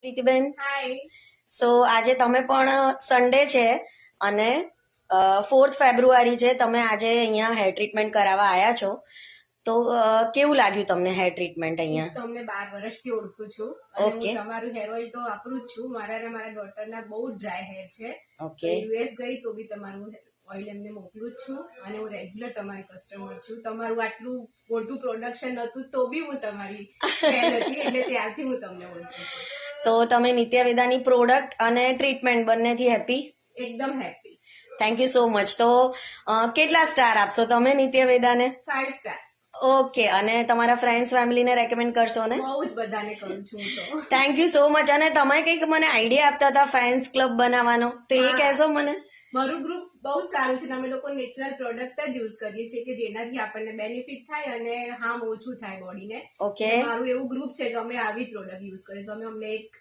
પ્રીતિબેન, હાય. સો આજે તમે પણ સન્ડે છે અને 4th ફેબ્રુઆરી છે. તમે આજે અહીંયા હેર ટ્રીટમેન્ટ કરાવવા આવ્યા છો, તો કેવું લાગ્યું તમને હેર ટ્રીટમેન્ટ હું અહીંયા? તમને 12 વર્ષથી ઓળખું છું અને હું ઓકે. તમારું હેર ઓઇલ તો વાપરું જ છું. મારા અને મારા ડોટરના બહુ ડ્રાય હેર છે. ઓકે. યુએસ ગઈ તો બી તમારું ઓઇલ એમને મોકલું જ છું અને હું રેગ્યુલર તમારી કસ્ટમર છું. તમારું આટલું મોટું પ્રોડક્શન હતું તો બી હું તમારી ફેન હતી, એટલે ત્યારથી હું તમને ઓળખું છું. તો તમે નિત્યવેદાની પ્રોડક્ટ અને ટ્રીટમેન્ટ બંનેથી હેપી? એકદમ happy. Thank you so much. તો કેટલા સ્ટાર આપશો તમે નિત્યવેદાને? 5 સ્ટાર. ઓકે. અને તમારા ફ્રેન્ડ્સ ફેમિલીને રેકમેન્ડ કરશો ને? બહુ જ બધાને કરું છું હું તો. Thank you so much. અને તમે કંઈક મને આઈડિયા આપતા હતા ફેન્સ ક્લબ બનાવવાનો, તો એ હા. કહેશો મને? મારું ગ્રુપ બહુ સારું છે. અમે લોકો નેચરલ પ્રોડક્ટ જ યુઝ કરીએ છીએ કે જેનાથી આપણને બેનિફિટ થાય અને હાર્મ ઓછું થાય બોડીને. ઓકે. મારું એવું ગ્રુપ છે કે અમે આવી પ્રોડક્ટ યુઝ કરીએ તો અમે અમને એક